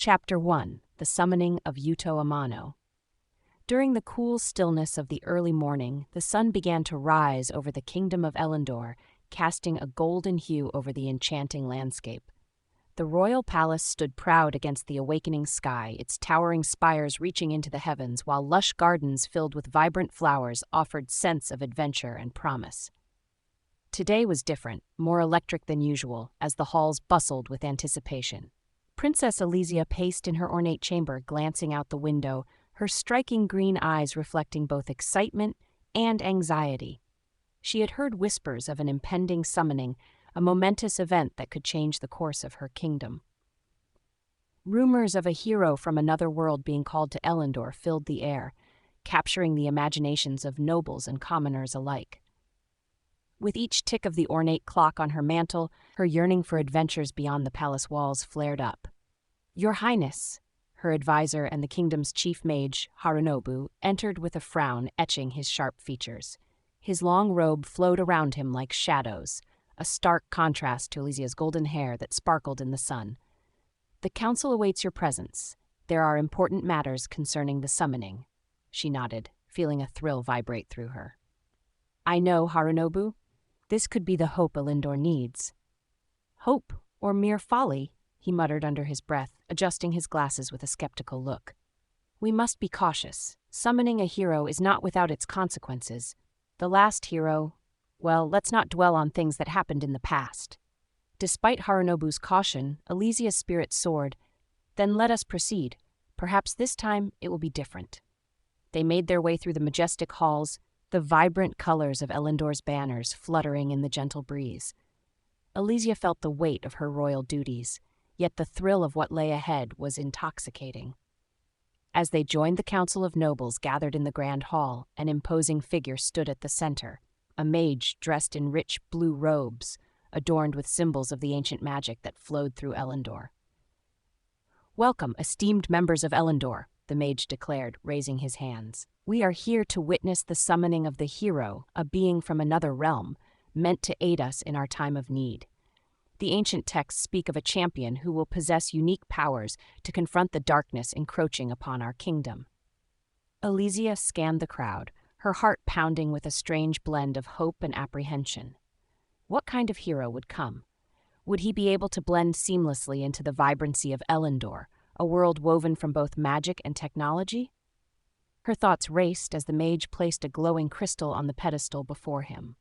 Chapter 1: The Summoning of Yuto Amano. During the cool stillness of the early morning, the sun began to rise over the kingdom of Elendor, casting a golden hue over the enchanting landscape. The royal palace stood proud against the awakening sky, its towering spires reaching into the heavens, while lush gardens filled with vibrant flowers offered sense of adventure and promise. Today was different, more electric than usual, as the halls bustled with anticipation. Princess Elysia paced in her ornate chamber, glancing out the window, her striking green eyes reflecting both excitement and anxiety. She had heard whispers of an impending summoning, a momentous event that could change the course of her kingdom. Rumors of a hero from another world being called to Elendor filled the air, capturing the imaginations of nobles and commoners alike. With each tick of the ornate clock on her mantle, her yearning for adventures beyond the palace walls flared up. "Your Highness," her advisor and the kingdom's chief mage, Harunobu, entered with a frown etching his sharp features. His long robe flowed around him like shadows, a stark contrast to Elysia's golden hair that sparkled in the sun. "The council awaits your presence. There are important matters concerning the summoning." She nodded, feeling a thrill vibrate through her. "I know, Harunobu. This could be the hope Elendor needs." "Hope, or mere folly?" he muttered under his breath, adjusting his glasses with a skeptical look. "We must be cautious. Summoning a hero is not without its consequences. The last hero, well, let's not dwell on things that happened in the past." Despite Harunobu's caution, Elysia's spirit soared. "Then let us proceed. Perhaps this time it will be different." They made their way through the majestic halls, the vibrant colors of Elendor's banners fluttering in the gentle breeze. Elysia felt the weight of her royal duties, yet the thrill of what lay ahead was intoxicating. As they joined the council of nobles gathered in the grand hall, an imposing figure stood at the center, a mage dressed in rich blue robes, adorned with symbols of the ancient magic that flowed through Elendor. "Welcome, esteemed members of Elendor," the mage declared, raising his hands. "We are here to witness the summoning of the hero, a being from another realm, meant to aid us in our time of need. The ancient texts speak of a champion who will possess unique powers to confront the darkness encroaching upon our kingdom." Elysia scanned the crowd, her heart pounding with a strange blend of hope and apprehension. What kind of hero would come? Would he be able to blend seamlessly into the vibrancy of Elendor, a world woven from both magic and technology? Her thoughts raced as the mage placed a glowing crystal on the pedestal before him.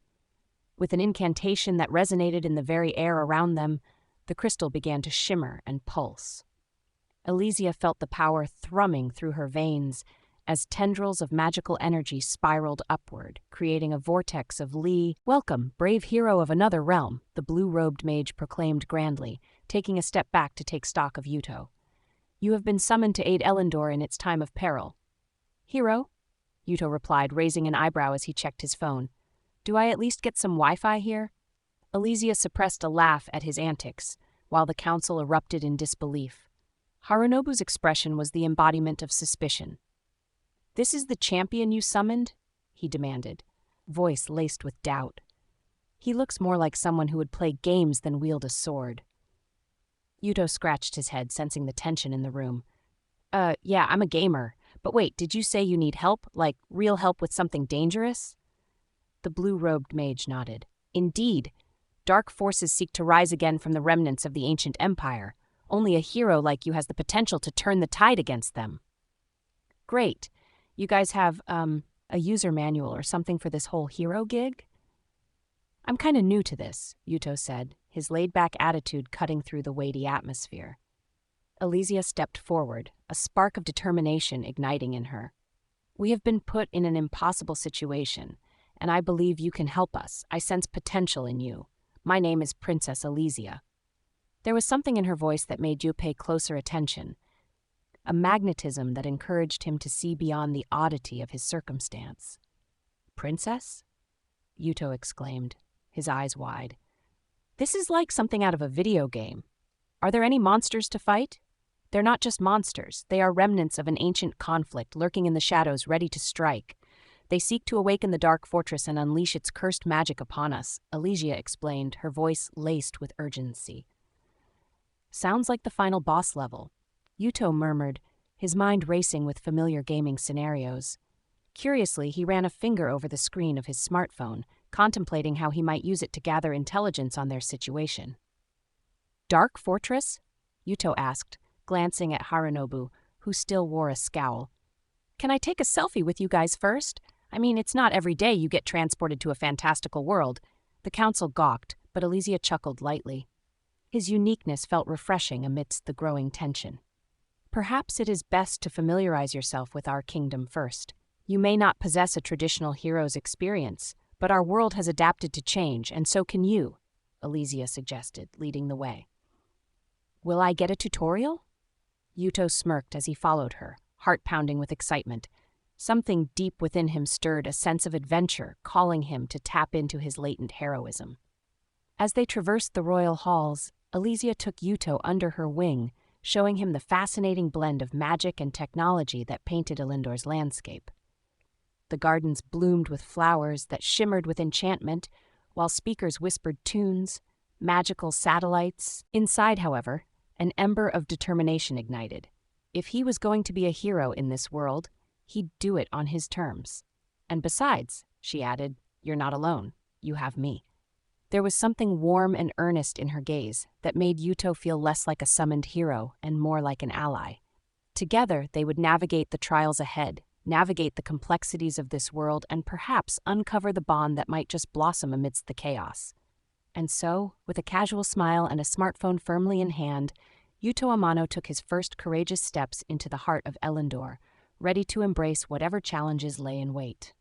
With an incantation that resonated in the very air around them, the crystal began to shimmer and pulse. Elysia felt the power thrumming through her veins as tendrils of magical energy spiraled upward, creating a vortex of Li. "Welcome, brave hero of another realm," the blue-robed mage proclaimed grandly, taking a step back to take stock of Yuto. "You have been summoned to aid Elendor in its time of peril." "Hero?" Yuto replied, raising an eyebrow as he checked his phone. "Do I at least get some Wi-Fi here?" Elysia suppressed a laugh at his antics, while the council erupted in disbelief. Harunobu's expression was the embodiment of suspicion. "This is the champion you summoned?" he demanded, voice laced with doubt. "He looks more like someone who would play games than wield a sword." Yuto scratched his head, sensing the tension in the room. Yeah, I'm a gamer. But wait, did you say you need help? Like, real help with something dangerous?" The blue-robed mage nodded. "Indeed. Dark forces seek to rise again from the remnants of the ancient empire. Only a hero like you has the potential to turn the tide against them." "Great. You guys have, a user manual or something for this whole hero gig?" "I'm kind of new to this," Yuto said, his laid-back attitude cutting through the weighty atmosphere. Elysia stepped forward, a spark of determination igniting in her. "We have been put in an impossible situation, and I believe you can help us. I sense potential in you. My name is Princess Elysia." There was something in her voice that made you pay closer attention, a magnetism that encouraged him to see beyond the oddity of his circumstance. "Princess?" Yuto exclaimed, his eyes wide. "This is like something out of a video game. Are there any monsters to fight?" "They're not just monsters. They are remnants of an ancient conflict lurking in the shadows, ready to strike. They seek to awaken the Dark Fortress and unleash its cursed magic upon us," Elysia explained, her voice laced with urgency. "Sounds like the final boss level. Yuto murmured, his mind racing with familiar gaming scenarios. Curiously, he ran a finger over the screen of his smartphone, contemplating how he might use it to gather intelligence on their situation. Dark Fortress? Yuto asked, glancing at Harunobu, who still wore a scowl. Can I take a selfie with you guys first? I mean, it's not every day you get transported to a fantastical world. The council gawked, but Elysia chuckled lightly. His uniqueness felt refreshing amidst the growing tension. Perhaps it is best to familiarize yourself with our kingdom first. You may not possess a traditional hero's experience, but our world has adapted to change, and so can you, Elysia suggested, leading the way. Will I get a tutorial? Yuto smirked as he followed her, heart pounding with excitement. Something deep within him stirred a sense of adventure, calling him to tap into his latent heroism. As they traversed the royal halls, Elysia took Yuto under her wing, showing him the fascinating blend of magic and technology that painted Elendor's landscape. The gardens bloomed with flowers that shimmered with enchantment, while speakers whispered tunes, magical satellites. Inside, however, an ember of determination ignited. If he was going to be a hero in this world, he'd do it on his terms. And besides, she added, you're not alone. You have me. There was something warm and earnest in her gaze that made Yuto feel less like a summoned hero and more like an ally. Together, they would navigate the trials ahead, navigate the complexities of this world, and perhaps uncover the bond that might just blossom amidst the chaos. And so, with a casual smile and a smartphone firmly in hand, Yuto Amano took his first courageous steps into the heart of Elendor, ready to embrace whatever challenges lay in wait.